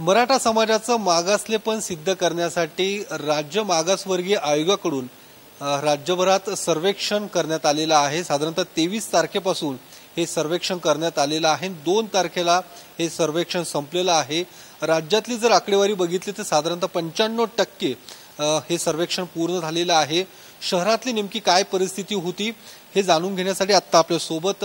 मराठा समाजाचं मागासलेपण सिद्ध करण्यासाठी राज्य मागासवर्गीय आयोगाकडून राज्यभरात सर्वेक्षण करण्यात आलेलं आहे। साधारणतः 23 तारखेपासून हे सर्वेक्षण करण्यात आलेलं आहे। 2 तारखेला हे सर्वेक्षण संपलेलं आहे। राज्यातली जर आकडेवारी बघितली तर साधारणतः 95% हे सर्वेक्षण पूर्ण झालेलं आहे। शहरातली नेमकी काय परिस्थिती होती हे जाणून घेण्यासाठी आता आपल्या सोबत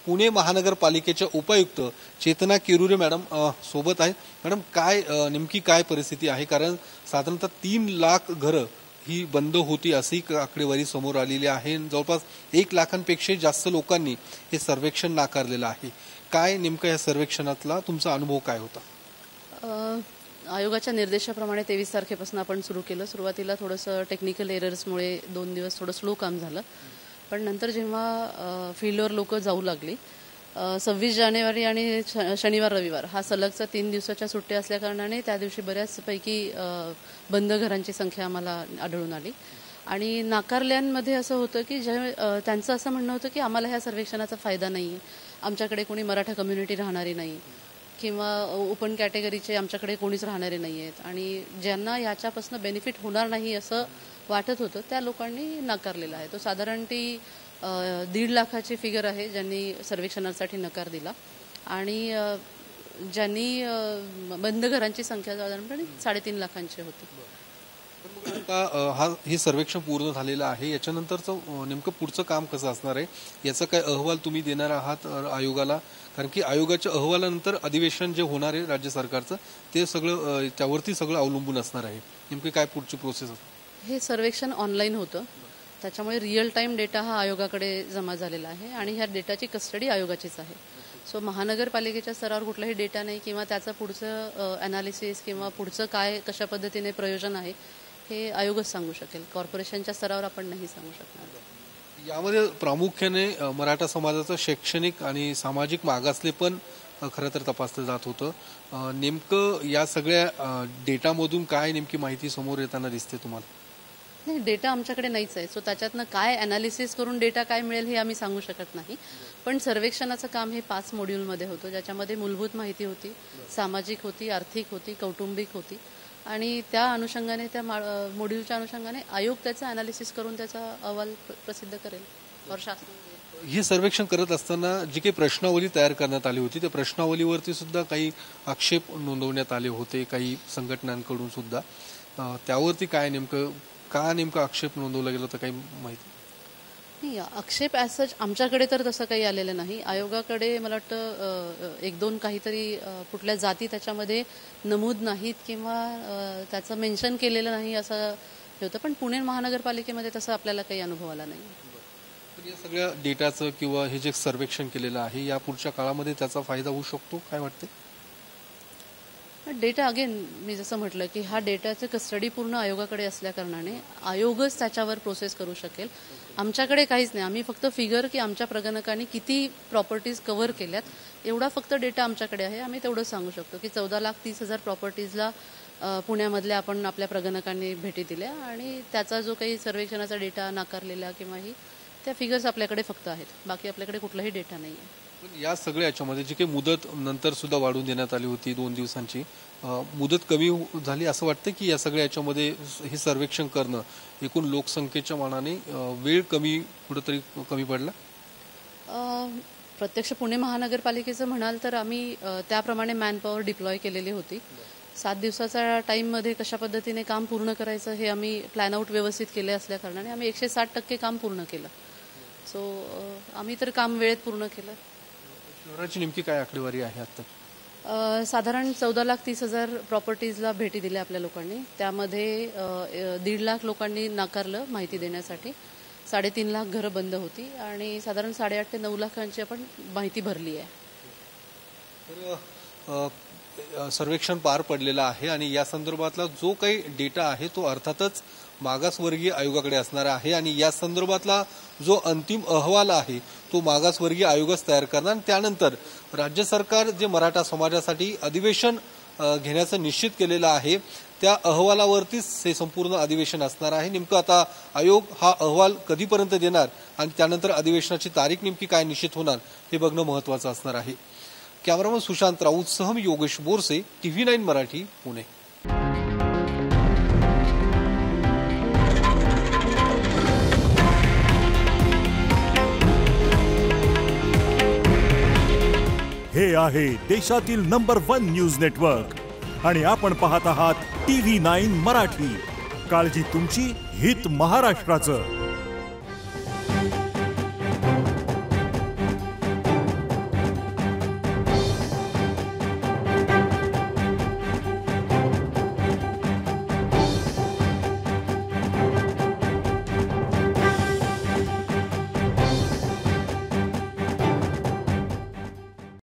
पुणे महानगरपालिकेच्या उपायुक्त चेतना किरुरे मॅडम सोबत आहे। मॅडम काय नेमकी काय परिस्थिती आहे, कारण साधारणतः 3 लाख घरं ही बंद होती अशी आकडेवारी समोर आलेली आहे। जवळपास 1 लाखांपेक्षा जास्त लोकांनी हे सर्वेक्षण नाकारलेलं आहे। काय नेमकं या सर्वेक्षणातला तुमचा अनुभव काय होता? आयोगाच्या निर्देशाप्रमाणे 23 तारखेपासून आपण सुरू केलं। सुरुवातीला थोडंसं टेक्निकल एरर्समुळे 2 दिवस थोडं स्लो काम झालं, पण नंतर जेव्हा फील्डवर लोक जाऊ लागली, 26 जानेवारी आणि शनिवार रविवार हा सलगचा 3 दिवसाच्या सुट्ट्या असल्याकारणाने त्या दिवशी बऱ्याचपैकी बंद घरांची संख्या आम्हाला आढळून आली। आणि नाकारल्यांमध्ये असं होतं की त्यांचं असं म्हणणं होतं की आम्हाला ह्या सर्वेक्षणाचा फायदा नाही आहे, आमच्याकडे कोणी मराठा कम्युनिटी राहणारी नाही किंवा ओपन कॅटेगरीचे आमच्याकडे कोणीच राहणारे नाही आहेत, आणि ज्यांना याच्यापासून बेनिफिट होणार नाही असं वाटत होतं त्या लोकांनी नाकारलेला आहे। तो साधारण ती 1.5 लाखाची फिगर आहे ज्यांनी सर्वेक्षणासाठी नकार दिला, आणि ज्यांनी बंद घरांची संख्या साधारणपणे 3.5 लाखांची होती। आता हे सर्वेक्षण पूर्ण झालेलं आहे, याच्यानंतरचं नेमकं पुढचं काम कसं असणार आहे, याचा काय अहवाल तुम्ही देणार आहात आयोगाला? कारण की आयोगाच्या अहवालानंतर अधिवेशन जे होणार आहे राज्य सरकारचं ते सगळं त्यावरती सगळं अवलंबून असणार आहे। नेमकी काय पुढची प्रोसेस असते? हे सर्वेक्षण ऑनलाईन होतं, त्याच्यामुळे रिअल टाइम डेटा हा आयोगाकडे जमा झालेला आहे आणि ह्या डेटाची कस्टडी आयोगाचीच आहे। सो महानगरपालिकेच्या स्तरावर कुठलाही डेटा नाही किंवा त्याचं पुढचं ॲनालिसिस किंवा पुढचं काय कशा पद्धतीने प्रयोजन आहे हे आयोगच सांगू शकेल। कॉर्पोरेशनच्या स्तरावर आपण नाही सांगू शकणार। यामध्ये प्रामुख्याने मराठा समाजाचं शैक्षणिक आणि सामाजिक मागासलेपण खरं तर तपासलं जात होतं। नेमकं या सगळ्या डेटामधून काय नेमकी माहिती समोर येताना दिसते तुम्हाला? नाही, डेटा आमच्याकडे नाहीच आहे। सो त्याच्यातनं काय ॲनालिसिस करून डेटा काय मिळेल हे आम्ही सांगू शकत नाही, पण सर्वेक्षणाचं काम हे 5 मॉड्यूलमध्ये होतं, ज्याच्यामध्ये मूलभूत माहिती होती, सामाजिक होती, आर्थिक होती, कौटुंबिक होती, आणि त्या अनुषंगाने त्या मॉड्यूलच्या अनुषंगाने आयोग त्याचं ॲनालिसिस करून त्याचा अहवाल प्रसिद्ध करेल। हे सर्वेक्षण करत असताना जी काही प्रश्नावली तयार करण्यात आली होती त्या प्रश्नावलीवरती सुद्धा काही आक्षेप नोंदवण्यात आले होते काही संघटनांकडून सुद्धा, त्यावरती काय नेमकं आक्षेप नोंदवला गेला तर काही माहिती नाही? आक्षेप ॲज सच आमच्याकडे तर तसं काही आलेलं नाही। आयोगाकडे मला वाटतं 1-2 काहीतरी कुठल्या जाती त्याच्यामध्ये नमूद नाहीत किंवा त्याचं मेन्शन केलेलं नाही असं होतं, पण पुणे महानगरपालिकेमध्ये तसं आपल्याला काही अनुभव आला नाही। या सगळ्या डेटाचं किंवा हे जे सर्वेक्षण केलेलं आहे या पुढच्या काळामध्ये त्याचा फायदा होऊ शकतो काय वाटते? डेटा अगेन मी जसं म्हटलं की हा डेटाचं कस्टडी पूर्ण आयोगाकडे असल्याकारणाने आयोगच त्याच्यावर प्रोसेस करू शकेल। आमच्याकडे काहीच नाही, आम्ही फक्त फिगर की आमच्या प्रगणकांनी किती प्रॉपर्टीज कव्हर केल्यात एवढा फक्त डेटा आमच्याकडे आहे। आम्ही तेवढं सांगू शकतो की 14,30,000 प्रॉपर्टीजला पुण्यामधल्या आपण आपल्या प्रगणकांनी भेटी दिल्या, आणि त्याचा जो काही सर्वेक्षणाचा डेटा नाकारलेला किंवा त्या फिगर्स आपल्याकडे फक्त आहेत, बाकी आपल्याकडे कुठलाही डेटा नाही आहे। पण या सगळ्या याच्यामध्ये जी काही मुदत नंतर सुद्धा वाढवून देण्यात आली होती 2 दिवसांची, मुदत कमी झाली असं वाटतं की या सगळ्या याच्यामध्ये हे सर्वेक्षण करणं एकूण लोकसंख्येच्या मानाने वेळ कुठंतरी कमी पडला? प्रत्यक्ष पुणे महानगरपालिकेचं म्हणाल तर आम्ही त्याप्रमाणे मॅनपॉवर डिप्लॉय केलेली होती। 7 दिवसाच्या टाईममध्ये कशा पद्धतीने काम पूर्ण करायचं हे आम्ही प्लॅन आउट व्यवस्थित केले असल्याकारणाने आम्ही 160% काम पूर्ण केलं। सो आम्ही तर काम वेळेत पूर्ण केलं। शहराची नेमकी काय आकडेवारी आहे आता? साधारण 14,30,000 प्रॉपर्टीजला भेटी दिल्या आपल्या लोकांनी, त्यामध्ये 1.5 लाख लोकांनी नाकारलं माहिती देण्यासाठी, 3.5 लाख घरं बंद होती, आणि साधारण 8.5 ते 9 लाखांची आपण माहिती भरली आहे। सर्वेक्षण पार पडलेलं आहे आणि या संदर्भातला जो काही डेटा आहे तो अर्थातच मागासवर्गीय आयोगाकडे असणार आहे, आणि या संदर्भातला जो अंतिम अहवाल आहे तो मागासवर्गीय आयोगच तयार करणार। त्यानंतर राज्य सरकार जे मराठा समाजासाठी अधिवेशन घेण्याचं निश्चित केलेलं आहे त्या अहवालावरतीच हे संपूर्ण अधिवेशन असणार आहे। नेमकं आता आयोग हा अहवाल कधीपर्यंत देणार आणि त्यानंतर अधिवेशनाची तारीख नेमकी काय निश्चित होणार हे बघणं महत्त्वाचं असणार आहे। कॅमेरामन सुशांत राऊतसह मी योगेश बोरसे, TV9 मराठी, पुणे. हे आहे देशातील नंबर 1 न्यूज नेटवर्क आणि आपण पाहत आहात TV9 मराठी. काळजी तुमची, हित महाराष्ट्राचं.